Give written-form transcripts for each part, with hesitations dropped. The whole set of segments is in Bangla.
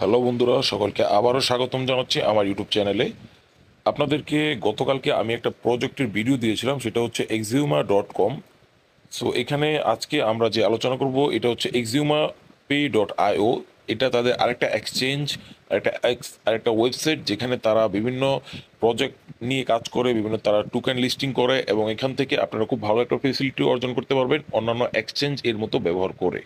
হ্যালো বন্ধুরা, সকলকে আবারও স্বাগতম জানাচ্ছি আমার ইউটিউব চ্যানেলে। আপনাদেরকে গতকালকে আমি একটা প্রজেক্টের ভিডিও দিয়েছিলাম, সেটা হচ্ছে exuma.com। সো এখানে আজকে আমরা যে আলোচনা করব এটা হচ্ছে exumapay.io। এটা তাদের আরেকটা এক্সচেঞ্জ, আরেকটা ওয়েবসাইট যেখানে তারা বিভিন্ন প্রজেক্ট নিয়ে কাজ করে, বিভিন্ন তারা টোকেন লিস্টিং করে, এবং এখান থেকে আপনারা খুব ভালো একটা ফেসিলিটি অর্জন করতে পারবেন অন্যান্য এক্সচেঞ্জ এর মতো ব্যবহার করে।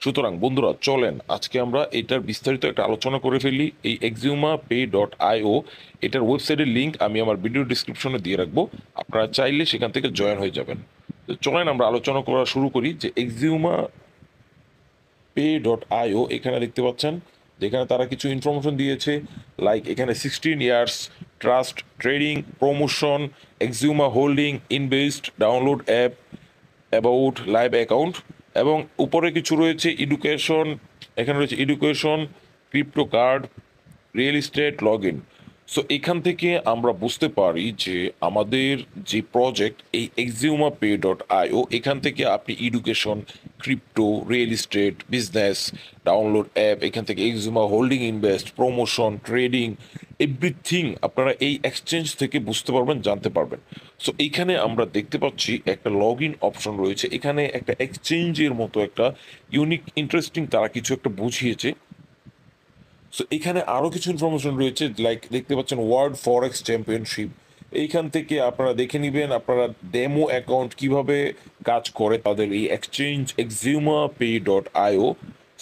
সুতরাং বন্ধুরা, চলেন আজকে আমরা এটার বিস্তারিত একটা আলোচনা করে ফেলি। এই exumapay.io এটার ওয়েবসাইটের লিংক আমি আমার ভিডিও ডিসক্রিপশনে দিয়ে রাখবো। আপনারা চাইলে সেখান থেকে জয়েন হয়ে যাবেন। তো চলেন আমরা আলোচনা করা শুরু করি যে exumapay.io এখানে দেখতে পাচ্ছেন, যেখানে তারা কিছু ইনফরমেশন দিয়েছে। লাইক এখানে 16 years trust, trading, promotion, Exuma holding, invest, download app, about, live account, এবং উপরে কিছু রয়েছে এডুকেশন। এখানে রয়েছে education, crypto card, real estate, log in. So এখান থেকে আমরা বুঝতে পারি যে আমাদের যে প্রজেক্ট এই exumapay.io, এখান থেকে আপনি education, crypto, real estate, business, download app, এখান থেকে Exuma holding, invest, promotion, trading, everything আপনারা এই এক্সচেঞ্জ থেকে বুঝতে পারবেন, জানতে পারবেন। সো এইখানে আমরা দেখতে পাচ্ছি একটা লগ ইন অপশন রয়েছে। এখানে একটা এক্সচেঞ্জের মতো একটা ইউনিক ইন্টারেস্টিং তারা কিছু একটা বুঝিয়েছে। সো এখানে আরও কিছু ইনফরমেশন রয়েছে, লাইক দেখতে পাচ্ছেন ওয়ার্ল্ড ফরেক্স চ্যাম্পিয়নশিপ। এইখান থেকে আপনারা দেখে নেবেন আপনারা ডেমো অ্যাকাউন্ট কিভাবে কাজ করে তাদের এই এক্সচেঞ্জ exumapay.io।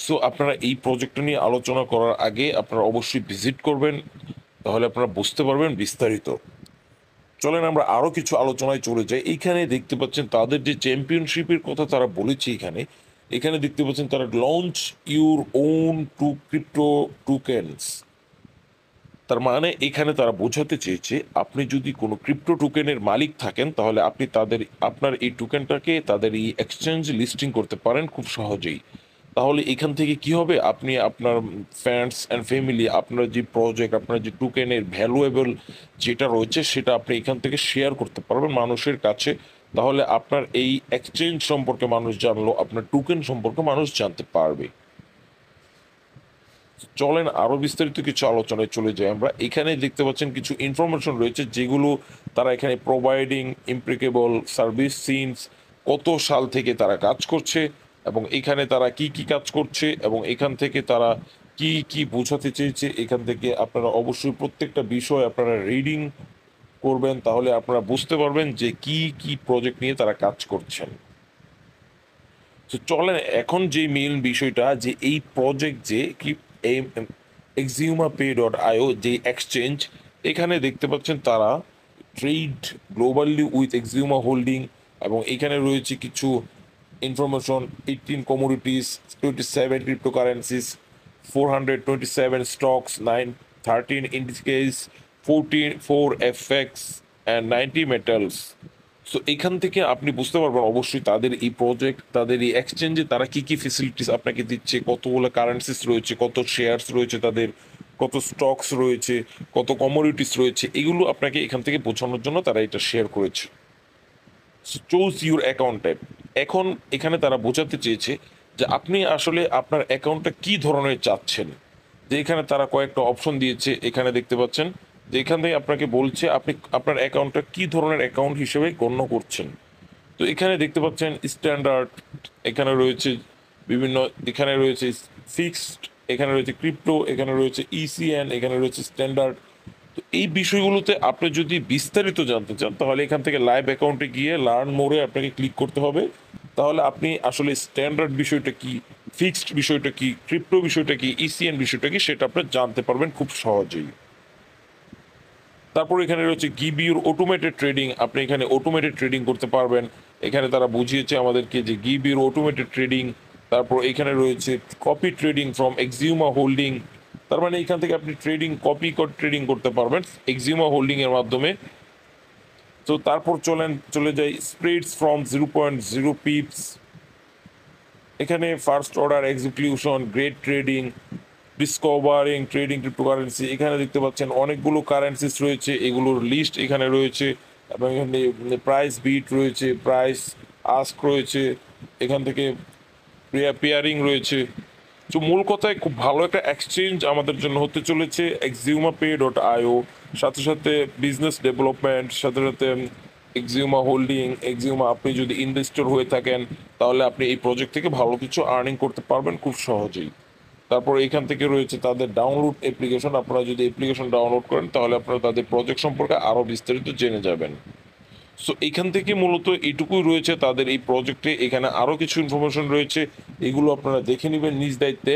সো আপনারা এই প্রজেক্টটা নিয়ে আলোচনা করার আগে আপনারা অবশ্যই ভিজিট করবেন, তাহলে আপনারা বুঝতে পারবেন বিস্তারিত। চলেন আমরা আরও কিছু আলোচনায় চলে যাই। এইখানে দেখতে পাচ্ছেন তাদের যে চ্যাম্পিয়নশিপের কথা তারা বলেছে। এখানে এখানে দেখতে পাচ্ছেন তারা launch your own two crypto tokens. তার মানে এখানে তারা বোঝাতে চেয়েছে আপনি যদি কোনো ক্রিপ্টো টোকেনের মালিক থাকেন তাহলে আপনি আপনার এই টোকেনটাকে তাদের এই এক্সচেঞ্জ লিস্টিং করতে পারেন খুব সহজেই। তাহলে এখান থেকে কি হবে, আপনি আপনার ফ্রেন্ডস অ্যান্ড ফ্যামিলি, আপনার যে প্রজেক্ট, আপনার যে টোকেনের ভ্যালুয়েবল যেটা রয়েছে সেটা আপনি এখান থেকে শেয়ার করতে পারবেন মানুষের কাছে। তাহলে আপনার এই এক্সচেঞ্জ সম্পর্কে মানুষ জানলো, আপনার টোকেন সম্পর্কে মানুষ জানতে পারবে। চলেন আরো বিস্তারিত কিছু আলোচনায় চলে যাই আমরা। এখানে দেখতে পাচ্ছেন কিছু ইনফরমেশন রয়েছে যেগুলো তারা এখানে প্রোভাইডিং ইমপ্রিকেবল সার্ভিস সিন্স, কত সাল থেকে তারা কাজ করছে, এবং এখানে তারা কি কি কাজ করছে, এবং এখান থেকে তারা কি কি বোঝাতে চেয়েছে। এখান থেকে আপনারা অবশ্যই প্রত্যেকটা বিষয় আপনারা রিডিং করবেন, তাহলে আপনারা বুঝতে পারবেন যে কি কি প্রজেক্ট নিয়ে তারা কাজ করছেন। তো চলেন এখন যে মেইন বিষয়টা, যে এই প্রজেক্ট যে কি এই exumapay.io যে এক্সচেঞ্জ, এখানে দেখতে পাচ্ছেন তারা ট্রেড গ্লোবালি উইথ এক্সিউমা হোল্ডিং, এবং এখানে রয়েছে কিছু information. 18 commodities, 27 ক্রিপ্টোকারেন্সিস, 427 stocks, 13 ইন্ডিকেস, 4 FX and 90 metals. So এখান থেকে আপনি বুঝতে পারবেন অবশ্যই তাদের এই প্রজেক্ট, তাদের এই এক্সচেঞ্জে তারা কি কি ফেসিলিটিস আপনাকে দিচ্ছে, কতগুলো কারেন্সিস রয়েছে, কত শেয়ারস রয়েছে তাদের, কত স্টকস রয়েছে, কত কমোডিটিস রয়েছে, এগুলো আপনাকে এখান থেকে বোঝানোর জন্য তারা এটা শেয়ার করেছে। Choose your account type. এখন এখানে তারা বোঝাতে চেয়েছে যে আপনি আসলে আপনার অ্যাকাউন্টটা কি ধরনের চাচ্ছেন। যে এখানে তারা কয়েকটা অপশন দিয়েছে, এখানে দেখতে পাচ্ছেন যে এখান থেকে আপনাকে বলছে আপনি আপনার অ্যাকাউন্টটা কি ধরনের অ্যাকাউন্ট হিসেবে গণ্য করছেন। তো এখানে দেখতে পাচ্ছেন স্ট্যান্ডার্ড, এখানে রয়েছে বিভিন্ন, এখানে রয়েছে ফিক্সড, এখানে রয়েছে ক্রিপ্টো, এখানে রয়েছে ইসিএন, এখানে রয়েছে স্ট্যান্ডার্ড। তো এই বিষয়গুলোতে আপনি যদি বিস্তারিত জানতে চান তাহলে এখান থেকে লাইভ অ্যাকাউন্টে গিয়ে লার্ন মোরে আপনাকে ক্লিক করতে হবে। তাহলে আপনি আসলে স্ট্যান্ডার্ড বিষয়টা কি, ফিক্সড বিষয়টা কি, ক্রিপ্টো বিষয়টা কি, ইসিএন বিষয়টা কি, সেটা আপনি জানতে পারবেন খুব সহজেই। তারপর এখানে রয়েছে গিবিউর অটোমেটেড ট্রেডিং, আপনি এখানে অটোমেটেড ট্রেডিং করতে পারবেন। এখানে তারা বুঝিয়েছে আমাদেরকে যে গিবিউর অটোমেটেড ট্রেডিং। তারপর এখানে রয়েছে কপি ট্রেডিং ফ্রম এক্সিউমা হোল্ডিং, তার মানে এখান থেকে আপনি ট্রেডিং করতে পারবেন এক্সিউমা হোল্ডিং এর মাধ্যমে। তো তারপর চলে যাই স্প্রেডস ফ্রম 0.0 পিপস। এখানে first order execution, grade trading, discovering trading cryptocurrency. এখানে দেখতে পাচ্ছেন অনেকগুলো কারেন্সিস রয়েছে, এগুলোর লিস্ট এখানে রয়েছে, এবং এখানে প্রাইস বিট রয়েছে, প্রাইস আস্ক রয়েছে, এখান থেকে পেয়ারিং রয়েছে। তো মূল কথায় খুব ভালো একটা এক্সচেঞ্জ আমাদের জন্য হতে চলেছে exumapay.io, সাথে সাথে বিজনেস ডেভেলপমেন্ট, সাথে সাথে এক্সিউমা হোল্ডিং, এক্সিউমা আপনি যদি ইনভেস্টর হয়ে থাকেন তাহলে আপনি এই প্রজেক্ট থেকে ভালো কিছু আর্নিং করতে পারবেন খুব সহজেই। তারপর এখান থেকে রয়েছে তাদের ডাউনলোড অ্যাপ্লিকেশন, আপনারা যদি অ্যাপ্লিকেশন ডাউনলোড করেন তাহলে আপনারা তাদের প্রজেক্ট সম্পর্কে আরও বিস্তারিত জেনে যাবেন। সো এখান থেকে মূলত এটুকুই রয়েছে তাদের এই প্রজেক্টে। এখানে আরও কিছু ইনফরমেশন রয়েছে, এগুলো আপনারা দেখে নেবেন নিজ দায়িত্বে।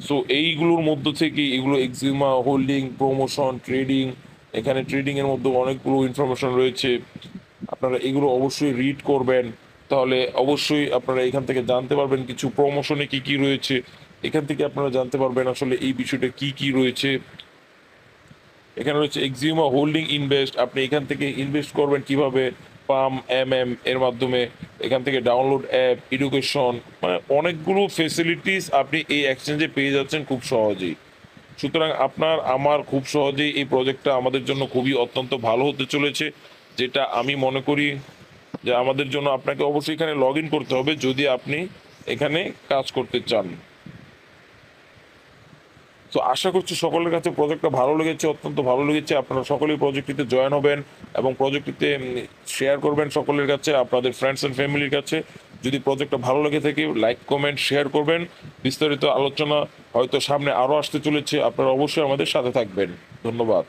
সো এইগুলোর মধ্য থেকে এগুলো এক্সিউমা হোল্ডিং, প্রমোশন, ট্রেডিং, এখানে ট্রেডিংয়ের মধ্যে অনেকগুলো ইনফরমেশন রয়েছে, আপনারা এগুলো অবশ্যই রিড করবেন। তাহলে অবশ্যই আপনারা এখান থেকে জানতে পারবেন কিছু প্রমোশনে কি কি রয়েছে, এখান থেকে আপনারা জানতে পারবেন আসলে এই বিষয়টা কি কি রয়েছে। এখানে রয়েছে এক্সিউমা হোল্ডিং ইনভেস্ট, আপনি এখান থেকে ইনভেস্ট করবেন কিভাবে, পাম এর মাধ্যমে, এখান থেকে ডাউনলোড অ্যাপ, এডুকেশন, মানে অনেকগুলো ফেসিলিটিস আপনি এই এক্সচেঞ্জে পেয়ে যাচ্ছেন খুব সহজেই। সুতরাং আপনার আমার খুব সহজেই এই প্রজেক্টটা আমাদের জন্য খুবই অত্যন্ত ভালো হতে চলেছে, যেটা আমি মনে করি যে আমাদের জন্য আপনাকে অবশ্যই এখানে লগ ইন করতে হবে যদি আপনি এখানে কাজ করতে চান। তো আশা করছি সকলের কাছে প্রজেক্টটা ভালো লেগেছে, অত্যন্ত ভালো লেগেছে। আপনারা সকলেই প্রজেক্টটিতে জয়েন হবেন এবং প্রজেক্টটিতে শেয়ার করবেন সকলের কাছে, আপনাদের ফ্রেন্ডস অ্যান্ড ফ্যামিলির কাছে। যদি প্রজেক্টটা ভালো লেগে থাকে লাইক কমেন্ট শেয়ার করবেন। বিস্তারিত আলোচনা হয়তো সামনে আরও আসতে চলেছে, আপনারা অবশ্যই আমাদের সাথে থাকবেন। ধন্যবাদ।